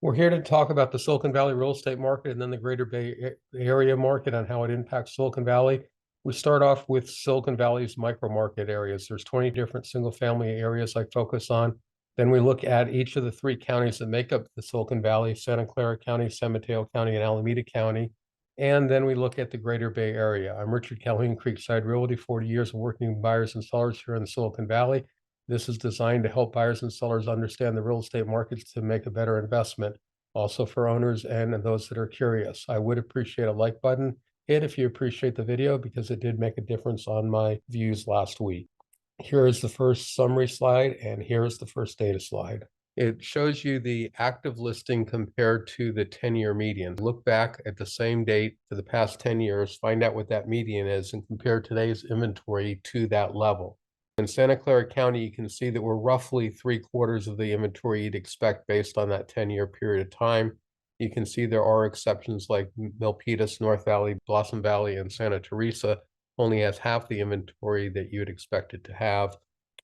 We're here to talk about the Silicon Valley real estate market and then the Greater Bay Area market and how it impacts Silicon Valley. We start off with Silicon Valley's micro market areas. There's 20 different single family areas I focus on. Then we look at each of the three counties that make up the Silicon Valley: Santa Clara County, San Mateo County, and Alameda County. And then we look at the Greater Bay Area. I'm Richard Calhoun, Creekside Realty, 40 years of working with buyers and sellers here in the Silicon Valley. This is designed to help buyers and sellers understand the real estate markets to make a better investment, also for owners and those that are curious. I would appreciate a like button hit if you appreciate the video, because it did make a difference on my views last week. Here is the first summary slide, and here is the first data slide. It shows you the active listing compared to the 10-year median. Look back at the same date for the past 10 years, find out what that median is, and compare today's inventory to that level. In Santa Clara County, you can see that we're roughly 3/4 of the inventory you'd expect based on that 10-year period of time. You can see there are exceptions like Milpitas, North Valley, Blossom Valley, and Santa Teresa only has half the inventory that you would expect it to have.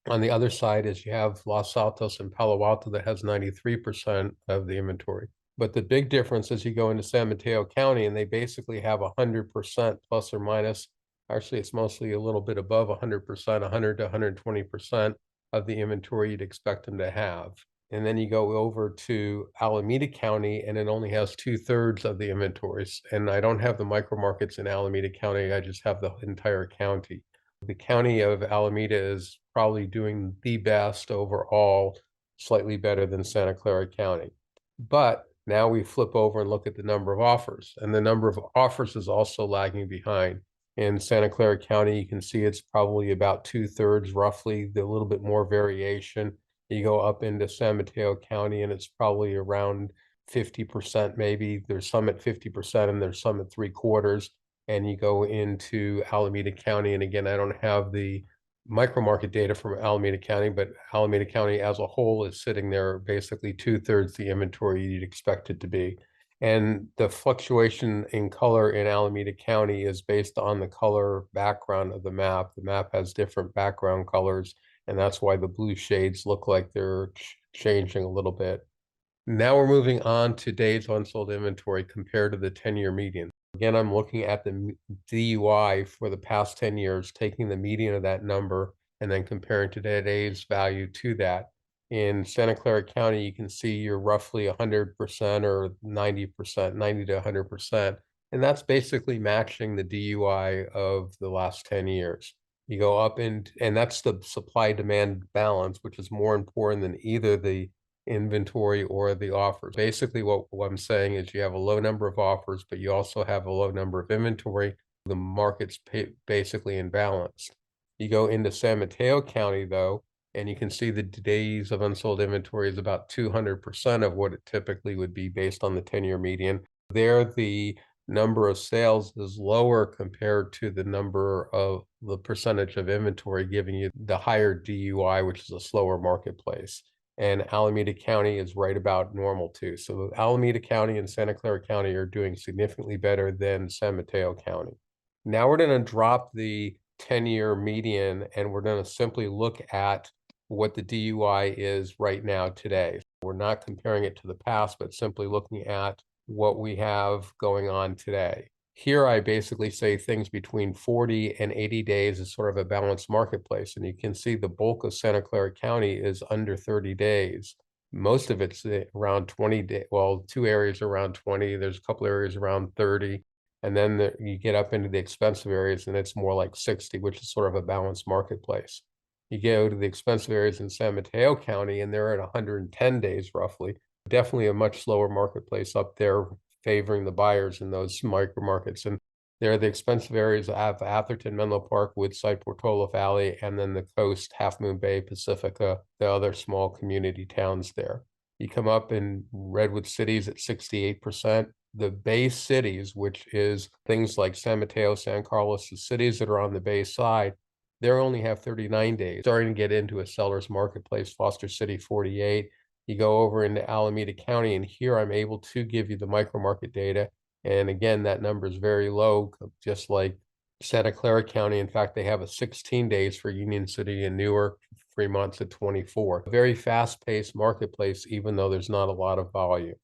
On the other side is you have Los Altos and Palo Alto that has 93% of the inventory. But the big difference is you go into San Mateo County and they basically have 100% plus or minus. Actually, it's mostly a little bit above 100%, 100 to 120% of the inventory you'd expect them to have. And then you go over to Alameda County and it only has 2/3 of the inventories. And I don't have the micro markets in Alameda County, I just have the entire county. The county of Alameda is probably doing the best overall, slightly better than Santa Clara County. But now we flip over and look at the number of offers, and the number of offers is also lagging behind. In Santa Clara County, you can see it's probably about 2/3 roughly, a little bit more variation. You go up into San Mateo County and it's probably around 50% maybe. There's some at 50% and there's some at 3/4. And you go into Alameda County, and again, I don't have the micro market data from Alameda County, but Alameda County as a whole is sitting there basically 2/3 the inventory you'd expect it to be. And the fluctuation in color in Alameda County is based on the color background of the map. The map has different background colors, and that's why the blue shades look like they're changing a little bit. Now we're moving on to days unsold inventory compared to the 10-year median. Again, I'm looking at the DUI for the past 10 years, taking the median of that number and then comparing today's value to that. In Santa Clara County, you can see you're roughly 100% or 90%, 90 to 100%. And that's basically matching the DUI of the last 10 years. You go up and that's the supply-demand balance, which is more important than either the inventory or the offers. Basically, what I'm saying is you have a low number of offers, but you also have a low number of inventory. The market's basically imbalanced. You go into San Mateo County, though, and you can see the days of unsold inventory is about 200% of what it typically would be based on the 10-year median. There, the number of sales is lower compared to the number of the percentage of inventory, giving you the higher DUI, which is a slower marketplace. And Alameda County is right about normal too. So Alameda County and Santa Clara County are doing significantly better than San Mateo County. Now we're going to drop the 10-year median and we're going to simply look at what the DUI is right now today. We're not comparing it to the past, but simply looking at what we have going on today. Here, I basically say things between 40 and 80 days is sort of a balanced marketplace. And you can see the bulk of Santa Clara County is under 30 days. Most of it's around 20 days. Well, two areas around 20. There's a couple areas around 30. And then you get up into the expensive areas and it's more like 60, which is sort of a balanced marketplace. You go to the expensive areas in San Mateo County and they're at 110 days roughly. Definitely a much slower marketplace up there, favoring the buyers in those micro markets. And there are the expensive areas of Atherton, Menlo Park, Woodside, Portola Valley, and then the coast, Half Moon Bay, Pacifica, the other small community towns there. You come up in Redwood cities at 68%. The Bay cities, which is things like San Mateo, San Carlos, the cities that are on the Bay side, they only have 39 days. Starting to get into a seller's marketplace. Foster City, 48. You go over into Alameda County, and here I'm able to give you the micro market data. And again, that number is very low, just like Santa Clara County. In fact, they have a 16 days for Union City and Newark, Fremont's at 24. A very fast-paced marketplace, even though there's not a lot of volume.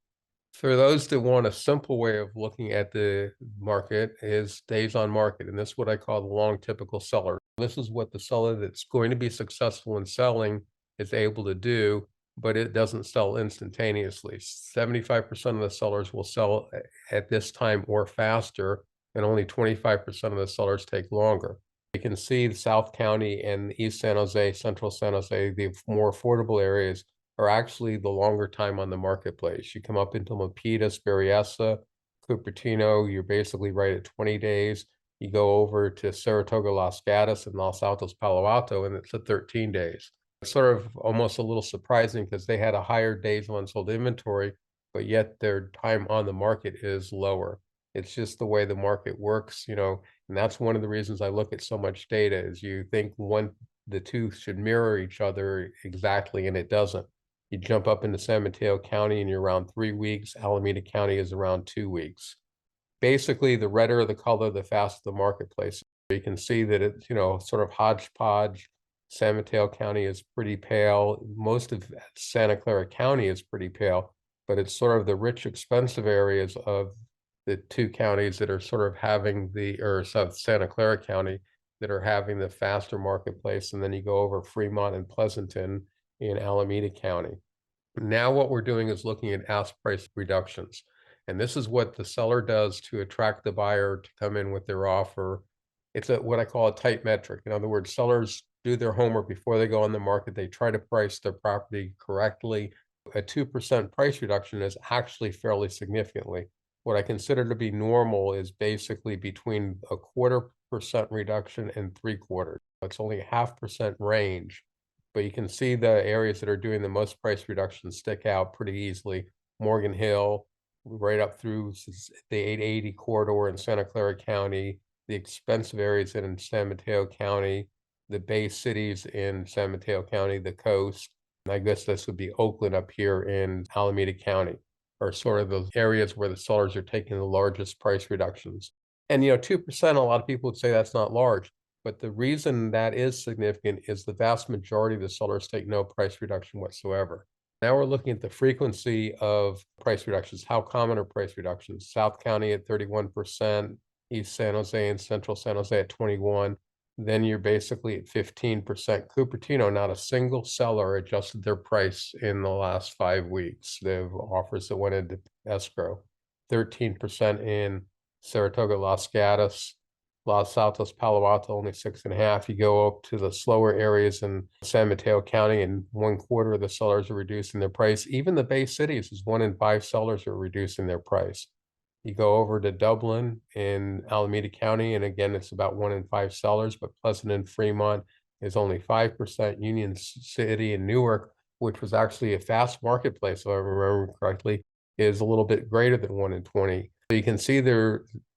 For those that want a simple way of looking at the market is days on market, and this is what I call the long typical seller. This is what the seller that's going to be successful in selling is able to do, but it doesn't sell instantaneously. 75% of the sellers will sell at this time or faster, and only 25% of the sellers take longer. You can see the South County and East San Jose, Central San Jose, the more affordable areas are actually the longer time on the marketplace. You come up into Milpitas, Berryessa, Cupertino, you're basically right at 20 days. You go over to Saratoga, Los Gatos, and Los Altos, Palo Alto, and it's at 13 days. It's sort of almost a little surprising because they had a higher days of unsold inventory, but yet their time on the market is lower. It's just the way the market works, and that's one of the reasons I look at so much data is you think the two should mirror each other exactly, and it doesn't. You jump up into San Mateo County and you're around 3 weeks. Alameda County is around 2 weeks. Basically, the redder the color, the faster the marketplace. You can see that it's, sort of hodgepodge. San Mateo County is pretty pale. Most of Santa Clara County is pretty pale, but it's sort of the rich, expensive areas of the two counties that are sort of having or South Santa Clara County that are having the faster marketplace. And then you go over Fremont and Pleasanton in Alameda County. Now what we're doing is looking at ask price reductions. And this is what the seller does to attract the buyer to come in with their offer. It's what I call a tight metric. In other words, sellers do their homework before they go on the market. They try to price their property correctly. A 2% price reduction is actually fairly significantly. What I consider to be normal is basically between a 1/4% reduction and 3/4. It's only a 0.5% range. But you can see the areas that are doing the most price reductions stick out pretty easily. Morgan Hill, right up through the 880 corridor in Santa Clara County, the expensive areas in San Mateo County, the Bay cities in San Mateo County, the coast. And I guess this would be Oakland up here in Alameda County, are sort of those areas where the sellers are taking the largest price reductions. And 2%, a lot of people would say that's not large. But the reason that is significant is the vast majority of the sellers take no price reduction whatsoever. Now we're looking at the frequency of price reductions. How common are price reductions? South County at 31%, East San Jose and Central San Jose at 21%. Then you're basically at 15%. Cupertino, not a single seller adjusted their price in the last 5 weeks. They have offers that went into escrow. 13% in Saratoga, Los Gatos, Los Altos, Palo Alto, only 6.5%. You go up to the slower areas in San Mateo County, and 1/4 of the sellers are reducing their price. Even the Bay cities is 1 in 5 sellers are reducing their price. You go over to Dublin in Alameda County, and again, it's about 1 in 5 sellers, but Pleasant and Fremont is only 5%. Union City and Newark, which was actually a fast marketplace, if I remember correctly, is a little bit greater than 1 in 20. So you can see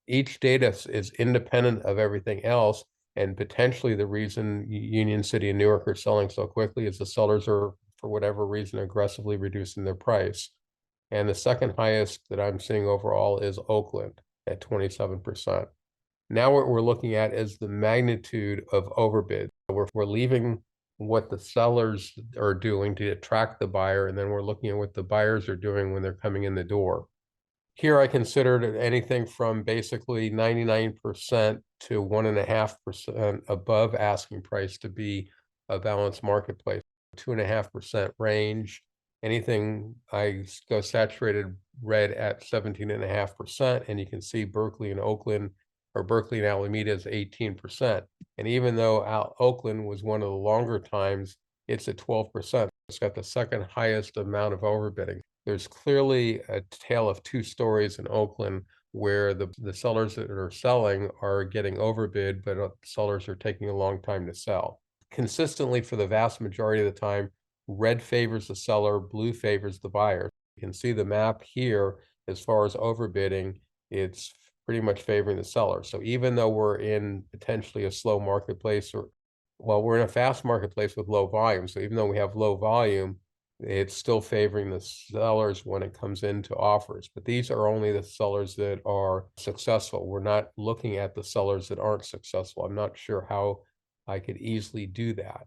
each data is independent of everything else, and potentially the reason Union City and Newark are selling so quickly is the sellers are, for whatever reason, aggressively reducing their price. And the second highest that I'm seeing overall is Oakland at 27%. Now what we're looking at is the magnitude of overbid. We're leaving what the sellers are doing to attract the buyer, and then we're looking at what the buyers are doing when they're coming in the door. Here I considered anything from basically 99% to 1.5% above asking price to be a balanced marketplace. 2.5% range. Anything I go saturated red at 17.5%, and you can see Berkeley and Oakland, or Berkeley and Alameda is 18%. And even though Oakland was one of the longer times, it's at 12%. It's got the second highest amount of overbidding. There's clearly a tale of two stories in Oakland where the sellers that are selling are getting overbid, but sellers are taking a long time to sell. Consistently, for the vast majority of the time, red favors the seller, blue favors the buyer. You can see the map here as far as overbidding, it's pretty much favoring the seller. So even though we're in potentially a slow marketplace, we're in a fast marketplace with low volume. So even though we have low volume, it's still favoring the sellers when it comes into offers. But these are only the sellers that are successful. We're not looking at the sellers that aren't successful. I'm not sure how I could easily do that.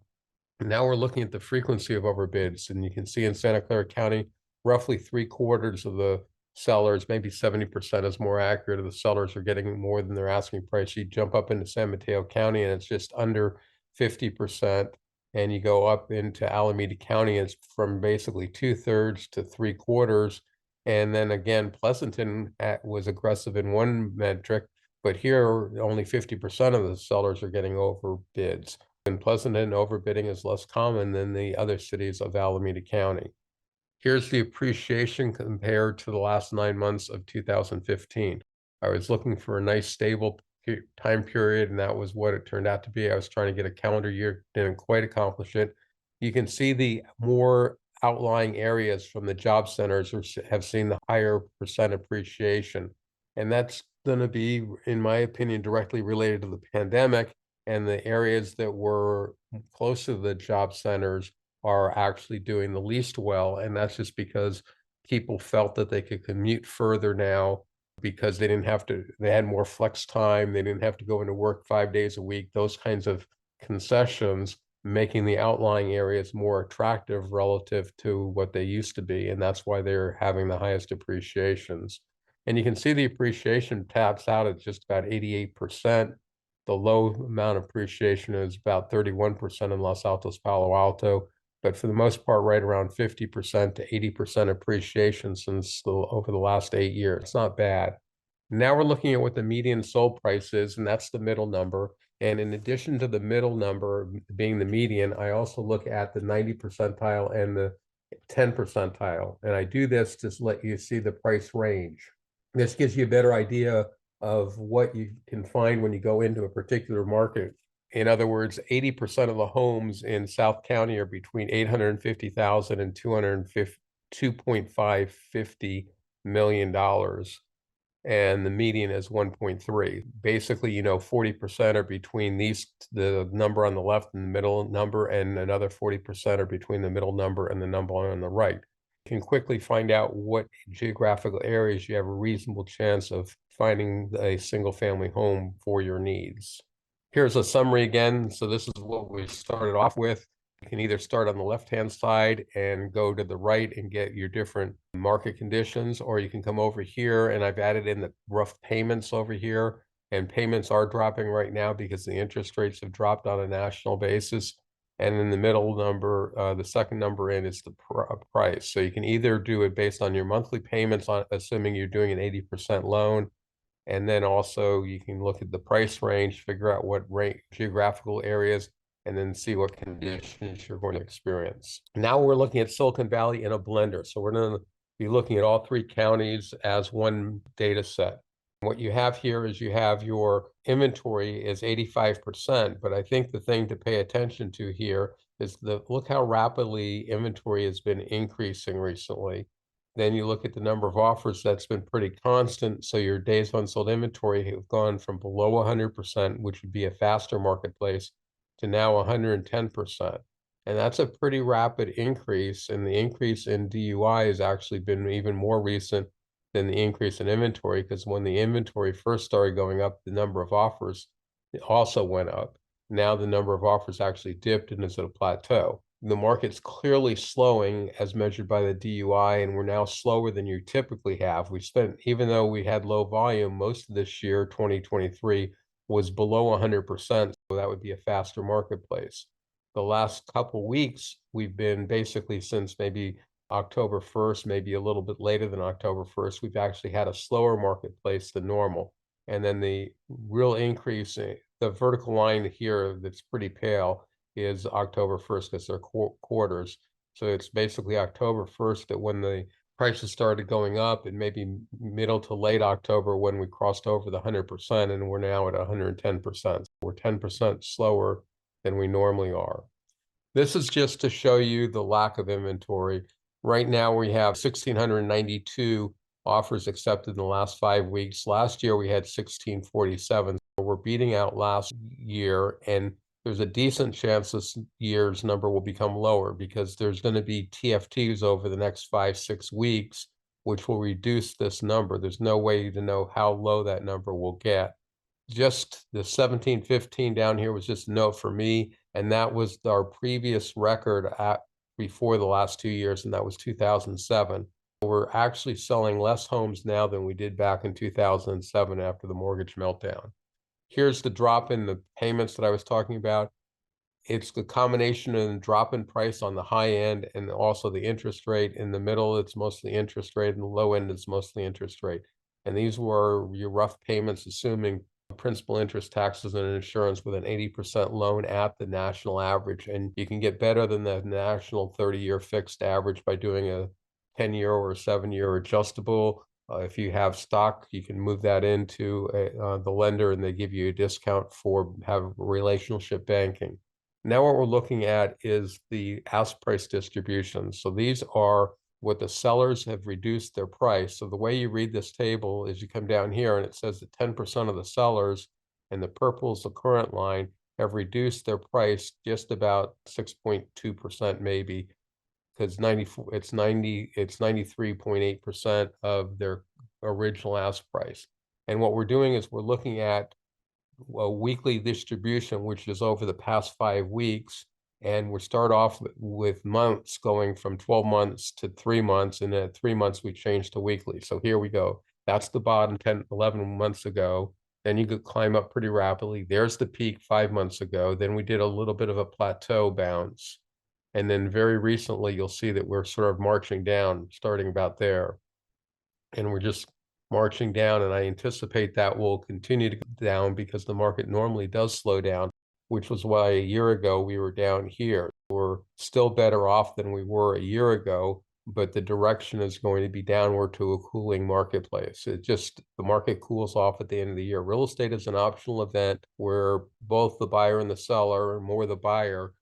Now we're looking at the frequency of overbids, and you can see in Santa Clara County, roughly 3/4 of the sellers, maybe 70% is more accurate, of the sellers are getting more than their asking price. You jump up into San Mateo County and it's just under 50%. And you go up into Alameda County, it's from basically 2/3 to 3/4. And then again, Pleasanton was aggressive in one metric, but here only 50% of the sellers are getting overbids. In Pleasanton, overbidding is less common than the other cities of Alameda County. Here's the appreciation compared to the last 9 months of 2015. I was looking for a nice stable time period, and that was what it turned out to be. I was trying to get a calendar year, didn't quite accomplish it. You can see the more outlying areas from the job centers have seen the higher percent appreciation. And that's going to be, in my opinion, directly related to the pandemic, and the areas that were close to the job centers are actually doing the least well. And that's just because people felt that they could commute further now because they had more flex time. They didn't have to go into work 5 days a week, those kinds of concessions, making the outlying areas more attractive relative to what they used to be. And that's why they're having the highest appreciations. And you can see the appreciation taps out at just about 88%. The low amount of appreciation is about 31% in Los Altos, Palo Alto, but for the most part, right around 50% to 80% appreciation over the last 8 years. It's not bad. Now we're looking at what the median sold price is, and that's the middle number. And in addition to the middle number being the median, I also look at the 90 percentile and the 10 percentile. And I do this to let you see the price range. This gives you a better idea of what you can find when you go into a particular market. In other words, 80% of the homes in South County are between $850,000 and $2.550 million. And the median is 1.3. Basically, 40% are between the number on the left and the middle number, and another 40% are between the middle number and the number on the right. You can quickly find out what geographical areas you have a reasonable chance of finding a single family home for your needs. Here's a summary again. So this is what we started off with. You can either start on the left-hand side and go to the right and get your different market conditions, or you can come over here, and I've added in the rough payments over here, and payments are dropping right now because the interest rates have dropped on a national basis. And in the middle number, the second number in is the price. So you can either do it based on your monthly payments, assuming you're doing an 80% loan, and then also you can look at the price range, figure out what geographical areas, and then see what conditions you're going to experience. Now we're looking at Silicon Valley in a blender. So we're going to be looking at all 3 counties as one data set. What you have here is you have your inventory is 85%, but I think the thing to pay attention to here is look how rapidly inventory has been increasing recently. Then you look at the number of offers, that's been pretty constant. So your days of unsold inventory have gone from below 100%, which would be a faster marketplace, to now 110%. And that's a pretty rapid increase. And the increase in DUI has actually been even more recent than the increase in inventory, because when the inventory first started going up, the number of offers also went up. Now the number of offers actually dipped and is at a plateau. The market's clearly slowing as measured by the DUI, and we're now slower than you typically have. Even though we had low volume, most of this year, 2023, was below 100%, so that would be a faster marketplace. The last couple weeks, we've been basically since maybe October 1st, maybe a little bit later than October 1st, we've actually had a slower marketplace than normal. And then the real increase, the vertical line here that's pretty pale, is October 1st, because they're quarters. So it's basically October 1st that when the prices started going up, and maybe middle to late October when we crossed over the 100%, and we're now at 110%. We're 10% slower than we normally are. This is just to show you the lack of inventory. Right now we have 1,692 offers accepted in the last 5 weeks. Last year we had 1,647. So we're beating out last year, and there's a decent chance this year's number will become lower because there's going to be TFTs over the next 5-6 weeks, which will reduce this number. There's no way to know how low that number will get. Just the 1715 down here was just a note for me, and that was our previous record before the last 2 years, and that was 2007. We're actually selling less homes now than we did back in 2007 after the mortgage meltdown. Here's the drop in the payments that I was talking about. It's the combination of the drop in price on the high end and also the interest rate. In the middle, it's mostly interest rate, and the low end is mostly interest rate. And these were your rough payments, assuming principal, interest, taxes, and insurance with an 80% loan at the national average. And you can get better than the national 30-year fixed average by doing a 10-year or a 7-year adjustable. If you have stock, you can move that into the lender, and they give you a discount for have relationship banking. Now what we're looking at is the ask price distribution. So these are what the sellers have reduced their price. So the way you read this table is you come down here and it says that 10% of the sellers, and the purple is the current line, have reduced their price just about 6.2% maybe, because 93.8% of their original ask price. And what we're doing is we're looking at a weekly distribution, which is over the past 5 weeks. And we start off with months going from 12 months to 3 months. And at 3 months, we change to weekly. So here we go. That's the bottom 10, 11 months ago. Then you could climb up pretty rapidly. There's the peak 5 months ago. Then we did a little bit of a plateau bounce. And then very recently, you'll see that we're sort of marching down, starting about there. And we're just marching down, and I anticipate that will continue to go down because the market normally does slow down, which was why a year ago we were down here. We're still better off than we were a year ago, but the direction is going to be downward to a cooling marketplace. The market cools off at the end of the year. Real estate is an optional event where both the buyer and the seller, and more the buyer,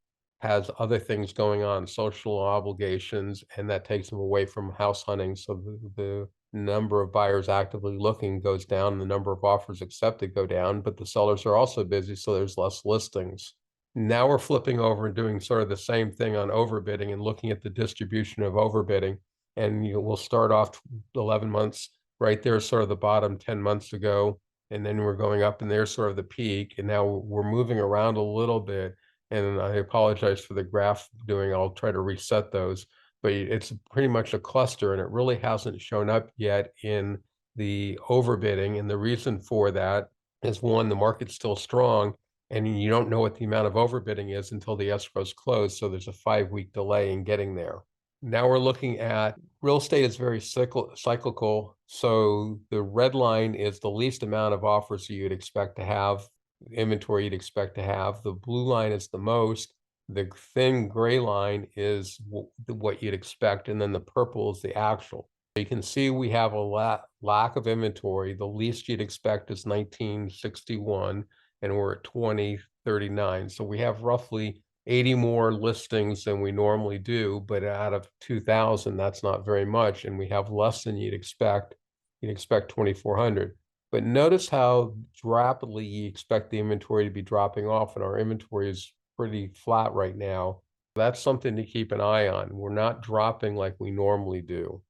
has other things going on, social obligations, and that takes them away from house hunting. So the number of buyers actively looking goes down, the number of offers accepted go down, but the sellers are also busy, so there's less listings. Now we're flipping over and doing sort of the same thing on overbidding and looking at the distribution of overbidding. And we'll start off 11 months right there, sort of the bottom 10 months ago, and then we're going up, and there's sort of the peak, and now we're moving around a little bit. And I apologize for the graph I'll try to reset those, but it's pretty much a cluster, and it really hasn't shown up yet in the overbidding. And the reason for that is, one, the market's still strong, and you don't know what the amount of overbidding is until the escrow's closed. So there's a 5-week delay in getting there. Now we're looking at real estate is very cyclical. So the red line is the least amount of offers you'd expect to have, inventory you'd expect to have. The blue line is the most. The thin gray line is what you'd expect, and then the purple is the actual. You can see we have a lack of inventory. The least you'd expect is 1961, and we're at 2039. So we have roughly 80 more listings than we normally do, but out of 2,000, that's not very much, and we have less than you'd expect. You'd expect 2,400. But notice how rapidly you expect the inventory to be dropping off, and our inventory is pretty flat right now. That's something to keep an eye on. We're not dropping like we normally do.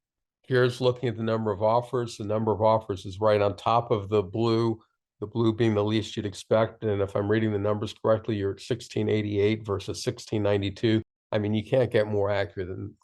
Here's looking at the number of offers. The number of offers is right on top of the blue being the least you'd expect. And if I'm reading the numbers correctly, you're at 1688 versus 1692. I mean, you can't get more accurate than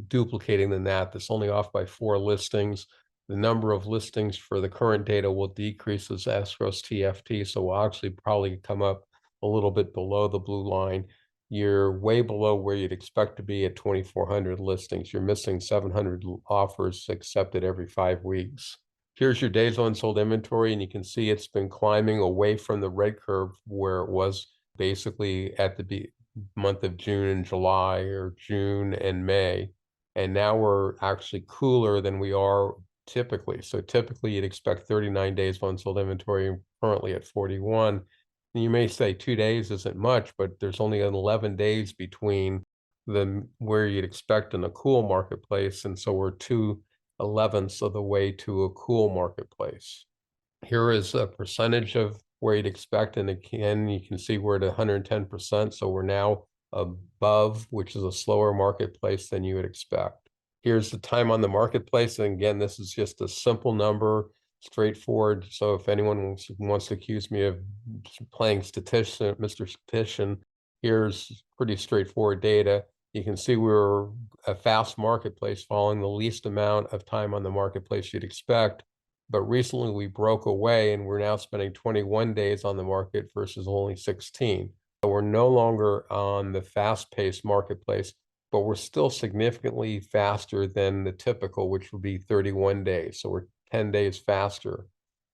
duplicating than that. That's only off by 4 listings. The number of listings for the current data will decrease as escrows TFT, so we'll actually probably come up a little bit below the blue line. You're way below where you'd expect to be at 2,400 listings. You're missing 700 offers accepted every 5 weeks. Here's your days on sold inventory, and you can see it's been climbing away from the red curve where it was basically at the month of June and July, or June and May. And now we're actually cooler than we are typically. So typically you'd expect 39 days of unsold inventory, currently at 41. And you may say 2 days isn't much, but there's only 11 days between where you'd expect in a cool marketplace. And so we're 2/11ths of the way to a cool marketplace. Here is a percentage of where you'd expect. And again, you can see we're at 110%. So we're now above, which is a slower marketplace than you would expect. Here's the time on the marketplace. And again, this is just a simple number, straightforward. So if anyone wants to accuse me of playing statistician, Mr. Statistician, here's pretty straightforward data. You can see we're a fast marketplace following the least amount of time on the marketplace you'd expect. But recently we broke away and we're now spending 21 days on the market versus only 16. So we're no longer on the fast-paced marketplace, but we're still significantly faster than the typical, which would be 31 days. So we're 10 days faster.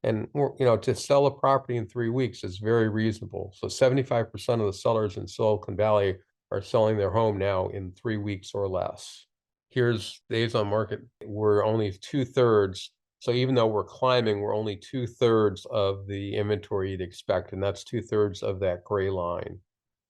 And to sell a property in 3 weeks is very reasonable. So 75% of the sellers in Silicon Valley are selling their home now in 3 weeks or less. Here's days on market. We're only 2/3. So even though we're climbing, we're only 2/3 of the inventory you'd expect, and that's 2/3 of that gray line.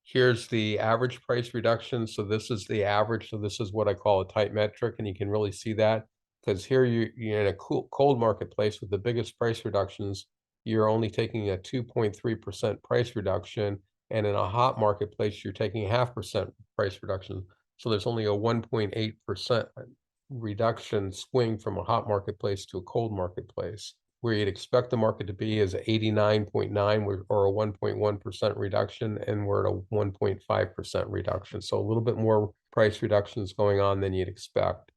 Here's the average price reduction. So this is the average. So this is what I call a tight metric, and you can really see that because here you're in a cold marketplace with the biggest price reductions. You're only taking a 2.3% price reduction, and in a hot marketplace, you're taking a 0.5% price reduction. So there's only a 1.8% reduction swing from a hot marketplace to a cold marketplace. Where you'd expect the market to be is 89.9 or a 1.1% reduction, and we're at a 1.5% reduction. So a little bit more price reductions going on than you'd expect.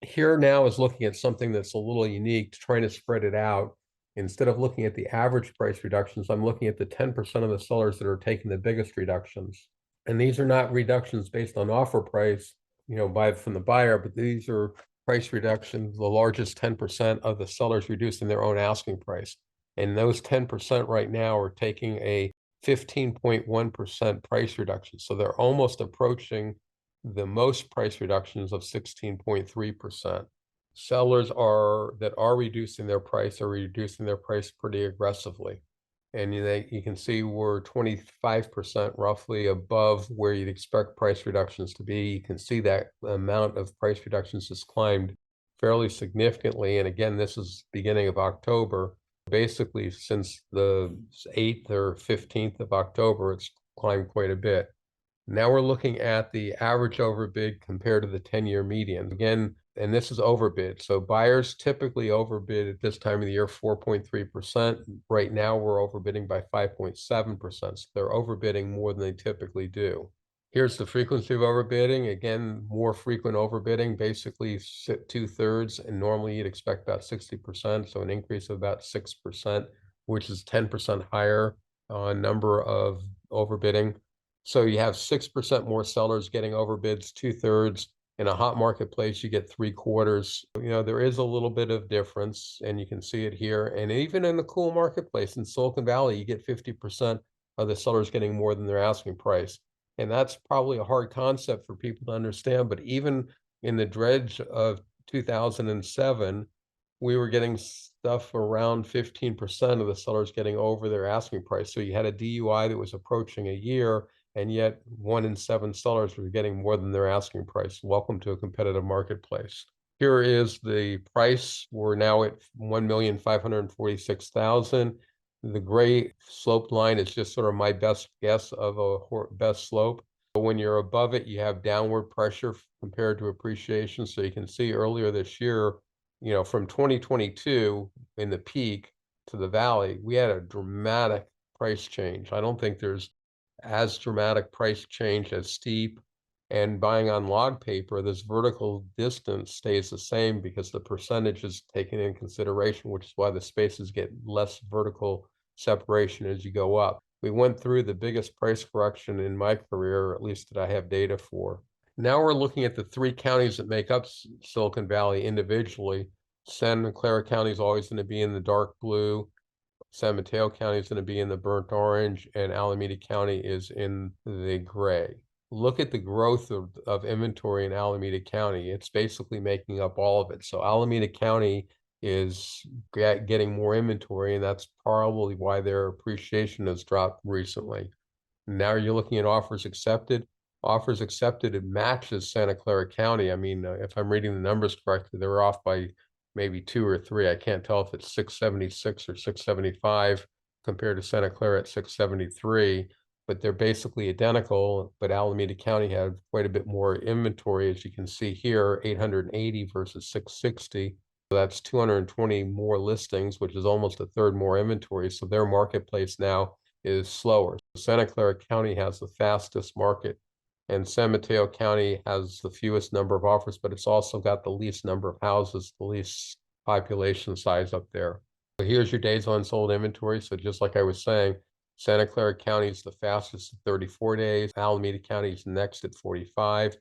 Here now is looking at something that's a little unique, trying to spread it out. Instead of looking at the average price reductions, I'm looking at the 10% of the sellers that are taking the biggest reductions. And these are not reductions based on offer price, from the buyer, but these are price reductions, the largest 10% of the sellers reducing their own asking price. And those 10% right now are taking a 15.1% price reduction. So they're almost approaching the most price reductions of 16.3%. Sellers that are reducing their price are reducing their price pretty aggressively. And you can see we're 25% roughly above where you'd expect price reductions to be. You can see that the amount of price reductions has climbed fairly significantly. And again, this is beginning of October. Basically, since the 8th or 15th of October, it's climbed quite a bit. Now we're looking at the average overbid compared to the 10-year median. Again, and this is overbid. So buyers typically overbid at this time of the year 4.3%. Right now we're overbidding by 5.7%. So they're overbidding more than they typically do. Here's the frequency of overbidding. Again, more frequent overbidding, basically 2/3, and normally you'd expect about 60%. So an increase of about 6%, which is 10% higher on number of overbidding. So you have 6% more sellers getting overbids, 2/3. In a hot marketplace, you get 3/4. There is a little bit of difference, and you can see it here. And even in the cool marketplace in Silicon Valley, you get 50% of the sellers getting more than their asking price. And that's probably a hard concept for people to understand. But even in the dredge of 2007, we were getting stuff around 15% of the sellers getting over their asking price. So you had a DUI that was approaching a year, and yet 1 in 7 sellers were getting more than their asking price. Welcome to a competitive marketplace. Here is the price. We're now at $1,546,000. The gray sloped line is just sort of my best guess of a best slope. But when you're above it, you have downward pressure compared to appreciation. So you can see earlier this year, from 2022 in the peak to the valley, we had a dramatic price change. I don't think there's as dramatic price change as steep. And buying on log paper, this vertical distance stays the same because the percentage is taken in consideration, which is why the spaces get less vertical separation as you go up. We went through the biggest price correction in my career, at least that I have data for. Now we're looking at the 3 counties that make up Silicon Valley individually. San and Clara County is always going to be in the dark blue. San Mateo County is going to be in the burnt orange, and Alameda County is in the gray. Look at the growth of inventory in Alameda County. It's basically making up all of it. So Alameda County is getting more inventory, and that's probably why their appreciation has dropped recently. Now you're looking at offers accepted. Offers accepted, it matches Santa Clara County. I mean, if I'm reading the numbers correctly, they're off by maybe 2 or 3. I can't tell if it's 676 or 675 compared to Santa Clara at 673, but they're basically identical. But Alameda County had quite a bit more inventory, as you can see here, 880 versus 660. So that's 220 more listings, which is almost 1/3 more inventory. So their marketplace now is slower. Santa Clara County has the fastest market And San Mateo County has the fewest number of offers, but it's also got the least number of houses, the least population size up there. So here's your days on sold inventory. So just like I was saying, Santa Clara County is the fastest at 34 days. Alameda County is next at 45.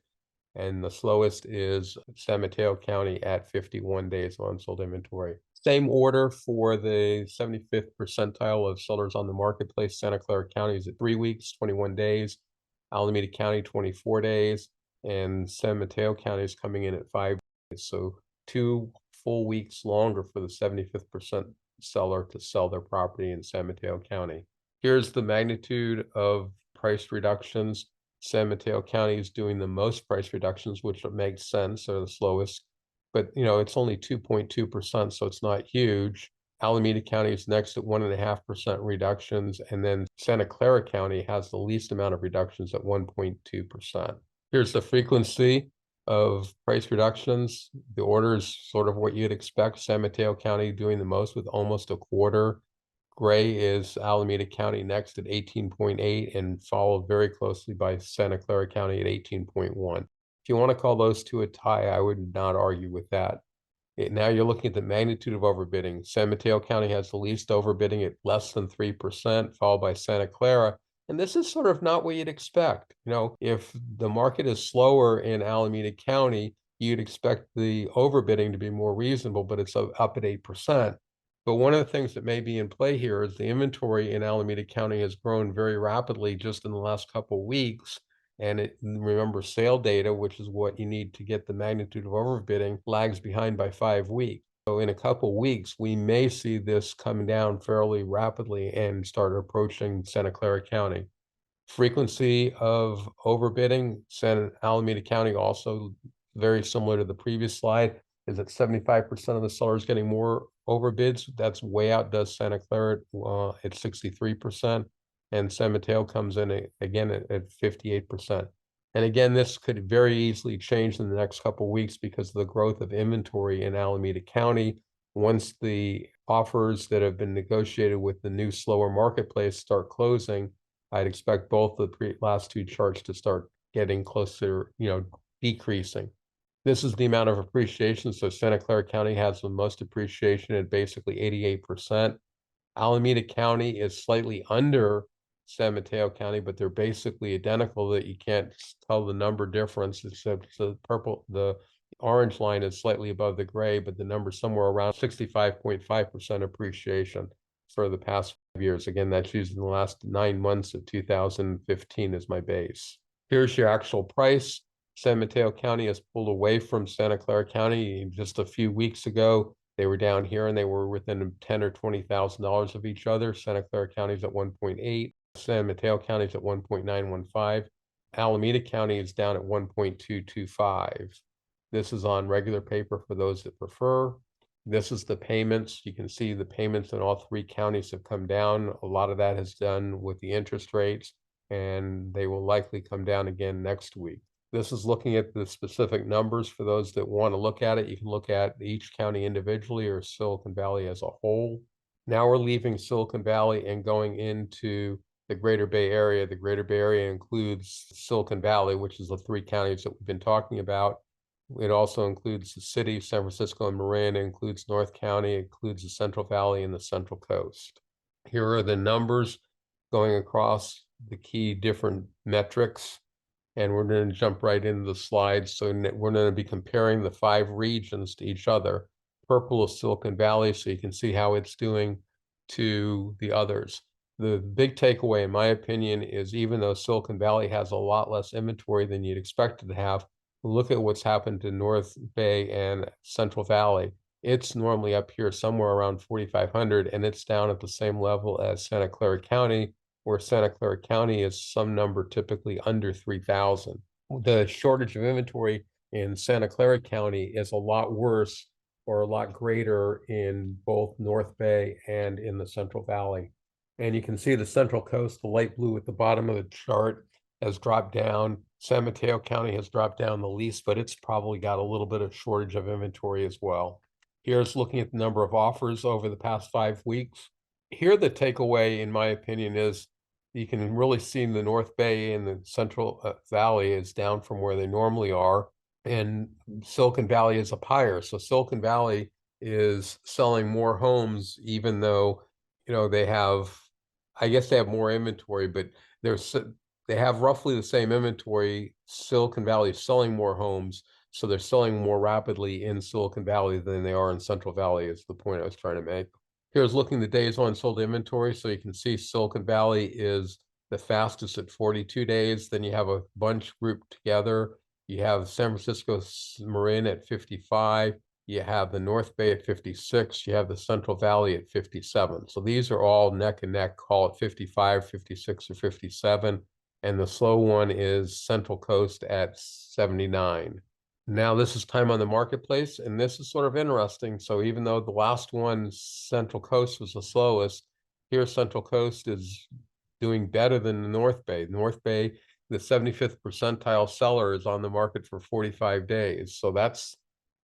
And the slowest is San Mateo County at 51 days on sold inventory. Same order for the 75th percentile of sellers on the marketplace. Santa Clara County is at 3 weeks, 21 days. Alameda County, 24 days. And San Mateo County is coming in at 5 days. So 2 full weeks longer for the 75th percent seller to sell their property in San Mateo County. Here's the magnitude of price reductions. San Mateo County is doing the most price reductions, which makes sense. They're the slowest, but it's only 2.2%, so it's not huge. Alameda County is next at 1.5% reductions, and then Santa Clara County has the least amount of reductions at 1.2%. Here's the frequency of price reductions. The order is sort of what you'd expect. San Mateo County doing the most with almost a quarter. Gray is Alameda County next at 18.8 and followed very closely by Santa Clara County at 18.1. If you want to call those two a tie, I would not argue with that. Now you're looking at the magnitude of overbidding. San Mateo County has the least overbidding at less than 3%, followed by Santa Clara. And this is sort of not what you'd expect. If the market is slower in Alameda County, you'd expect the overbidding to be more reasonable, but it's up at 8%. But one of the things that may be in play here is the inventory in Alameda County has grown very rapidly just in the last couple of weeks. And remember, sale data, which is what you need to get the magnitude of overbidding, lags behind by 5 weeks. So in a couple of weeks, we may see this come down fairly rapidly and start approaching Santa Clara County. Frequency of overbidding, Alameda County, also very similar to the previous slide, is that 75% of the sellers getting more overbids. That's way outdoes Santa Clara at 63%. And San Mateo comes in again at 58%. And again, this could very easily change in the next couple of weeks because of the growth of inventory in Alameda County. Once the offers that have been negotiated with the new slower marketplace start closing, I'd expect both the last two charts to start getting closer, decreasing. This is the amount of appreciation. So Santa Clara County has the most appreciation at basically 88%. Alameda County is slightly under San Mateo County, but they're basically identical that you can't tell the number difference, except the orange line is slightly above the gray, but the number somewhere around 65.5% appreciation for the past 5 years. Again, that's using the last 9 months of 2015 as my base. Here's your actual price. San Mateo County has pulled away from Santa Clara County just a few weeks ago. They were down here and they were within $10,000 or $20,000 of each other. Santa Clara County is at 1.8. San Mateo County is at 1.915. Alameda County is down at 1.225. This is on regular paper for those that prefer. This is the payments. You can see the payments in all 3 counties have come down. A lot of that has done with the interest rates, and they will likely come down again next week. This is looking at the specific numbers for those that want to look at it. You can look at each county individually or Silicon Valley as a whole. Now we're leaving Silicon Valley and going into the Greater Bay Area. The Greater Bay Area includes Silicon Valley, which is the 3 counties that we've been talking about. It also includes the city of San Francisco and Marin. It includes North County. It includes the Central Valley and the Central Coast. Here are the numbers going across the key different metrics. And we're going to jump right into the slides. So we're going to be comparing the 5 regions to each other. Purple is Silicon Valley, so you can see how it's doing to the others. The big takeaway, in my opinion, is even though Silicon Valley has a lot less inventory than you'd expect it to have, look at what's happened to North Bay and Central Valley. It's normally up here somewhere around 4,500, and it's down at the same level as Santa Clara County, where Santa Clara County is some number typically under 3,000. The shortage of inventory in Santa Clara County is a lot worse or a lot greater in both North Bay and in the Central Valley. And you can see the Central Coast, the light blue at the bottom of the chart, has dropped down. San Mateo County has dropped down the least, but it's probably got a little bit of shortage of inventory as well. Here's looking at the number of offers over the past 5 weeks. Here, the takeaway, in my opinion, is You can really see the North Bay and the Central Valley is down from where they normally are, and Silicon Valley is up higher. So Silicon Valley is selling more homes, even though, they have, I guess they have more inventory, but they have roughly the same inventory. Silicon Valley is selling more homes, so they're selling more rapidly in Silicon Valley than they are in Central Valley, is the point I was trying to make. Here's looking the days on sold inventory. So you can see Silicon Valley is the fastest at 42 days. Then you have a bunch grouped together. You have San Francisco Marin at 55. You have the North Bay at 56. You have the Central Valley at 57. So these are all neck and neck, call it 55, 56, or 57. And the slow one is Central Coast at 79. Now this is time on the marketplace, and this is sort of interesting. So even though the last one, Central Coast, was the slowest, here Central Coast is doing better than the North Bay. North Bay, the 75th percentile seller, is on the market for 45 days. So that's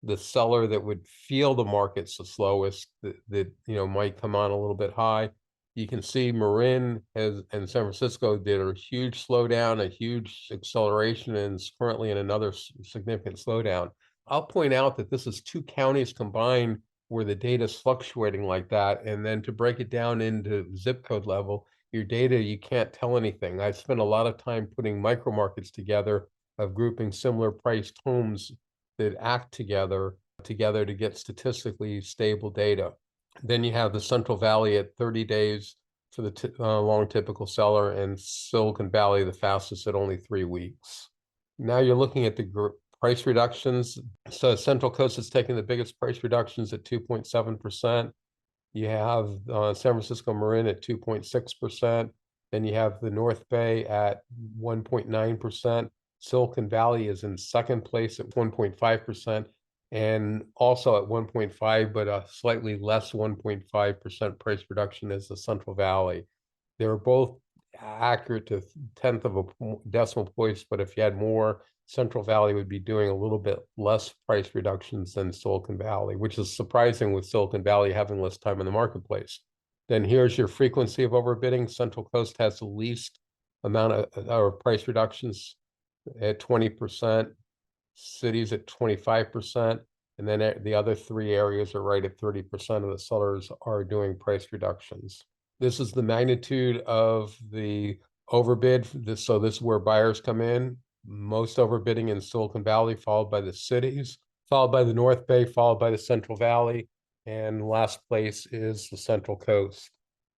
the seller that would feel the market's the slowest, that might come on a little bit high. You can see Marin and San Francisco did a huge slowdown, a huge acceleration, and is currently in another significant slowdown. I'll point out that this is 2 counties combined where the data is fluctuating like that. And then to break it down into zip code level, your data, you can't tell anything. I spent a lot of time putting micro markets together of grouping similar priced homes that act together to get statistically stable data. Then you have the Central Valley at 30 days for the long typical seller, and Silicon Valley the fastest at only 3 weeks. Now you're looking at the price reductions. So Central Coast is taking the biggest price reductions at 2.7%. You have San Francisco Marin at 2.6%. Then you have the North Bay at 1.9%. Silicon Valley is in second place at 1.5%. And also at 1.5, but a slightly less 1.5% price reduction is the Central Valley. They're both accurate to 1/10 of a decimal place, but if you had more, Central Valley would be doing a little bit less price reductions than Silicon Valley, which is surprising with Silicon Valley having less time in the marketplace. Then here's your frequency of overbidding. Central Coast has the least amount of price reductions at 20%. Cities at 25%, and then the other 3 areas are right at 30% of the sellers are doing price reductions. This is the magnitude of the overbid. So this is where buyers come in. Most overbidding in Silicon Valley, followed by the cities, followed by the North Bay, followed by the Central Valley, and last place is the Central Coast.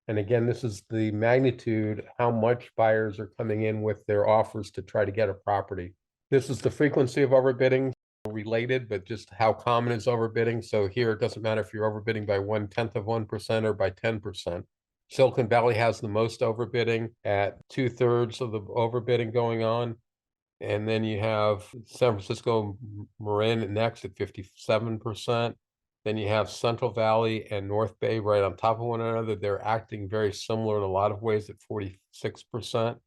And again, this is the magnitude, how much buyers are coming in with their offers to try to get a property. This is the frequency of overbidding, related, but just how common is overbidding. So here, it doesn't matter if you're overbidding by 1/10 of 1% or by 10%. Silicon Valley has the most overbidding at 2/3 of the overbidding going on. And then you have San Francisco Marin next at 57%. Then you have Central Valley and North Bay right on top of one another. They're acting very similar in a lot of ways at 46%.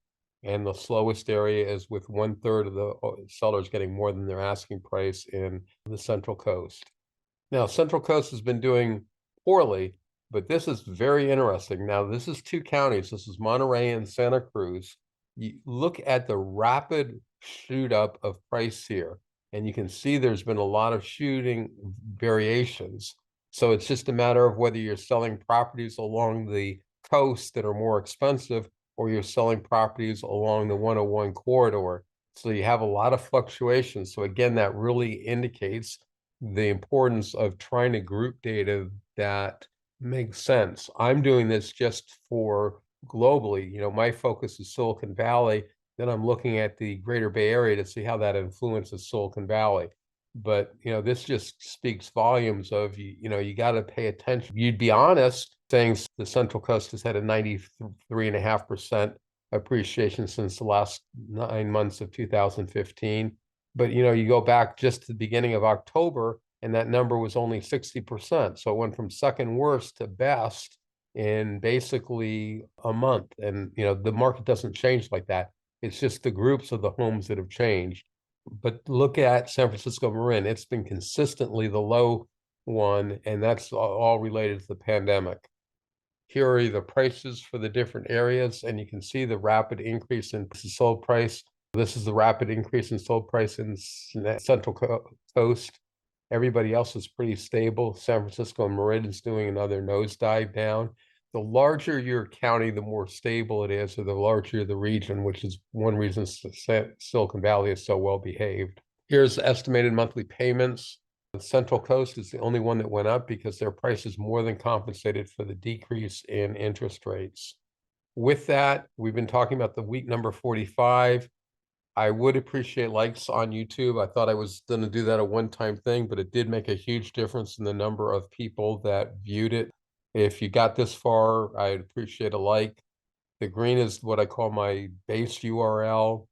And the slowest area is with 1/3 of the sellers getting more than their asking price in the Central Coast. Now, Central Coast has been doing poorly, but this is very interesting. Now, this is 2 counties. This is Monterey and Santa Cruz. You look at the rapid shoot up of price here, and you can see there's been a lot of shooting variations. So it's just a matter of whether you're selling properties along the coast that are more expensive, or you're selling properties along the 101 corridor. So you have a lot of fluctuations. So again, that really indicates the importance of trying to group data that makes sense. I'm doing this just for globally. My focus is Silicon Valley. Then I'm looking at the Greater Bay Area to see how that influences Silicon Valley. But this just speaks volumes of you got to pay attention. You'd be honest saying the Central Coast has had a 93.5% appreciation since the last 9 months of 2015. But you go back just to the beginning of October, and that number was only 60%. So it went from second worst to best in basically a month. And the market doesn't change like that. It's just the groups of the homes that have changed. But look at San Francisco Marin. It's been consistently the low one, and that's all related to the pandemic. Here are the prices for the different areas, and you can see the rapid increase in sold price. This is the rapid increase in sold price in Central Coast. Everybody else is pretty stable. San Francisco and Meridian's doing another nosedive down. The larger your county, the more stable it is, or the larger the region, which is one reason Silicon Valley is so well behaved. Here's estimated monthly payments. The Central Coast is the only one that went up because their prices more than compensated for the decrease in interest rates. With that, we've been talking about the week number 45. I would appreciate likes on YouTube. I thought I was going to do that a one-time thing, but it did make a huge difference in the number of people that viewed it. If you got this far, I'd appreciate a like. The green is what I call my base URL.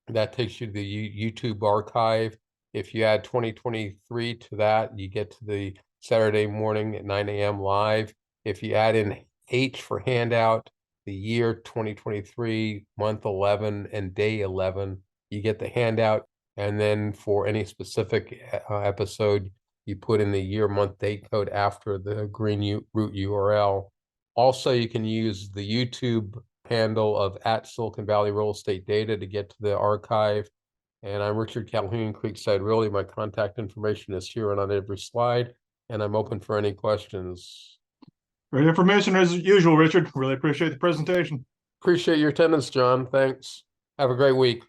That takes you to the YouTube archive. If you add 2023 to that, you get to the Saturday morning at 9 a.m. live. If you add in H for handout, the year 2023, month 11, and day 11, you get the handout. And then for any specific episode, you put in the year, month, date code after the green root URL. Also, you can use the YouTube handle of @Silicon Valley Real Estate Data to get to the archive. And I'm Richard Calhoun, Creekside Realty. My contact information is here and on every slide, and I'm open for any questions. Great information as usual, Richard. Really appreciate the presentation. Appreciate your attendance, John. Thanks. Have a great week.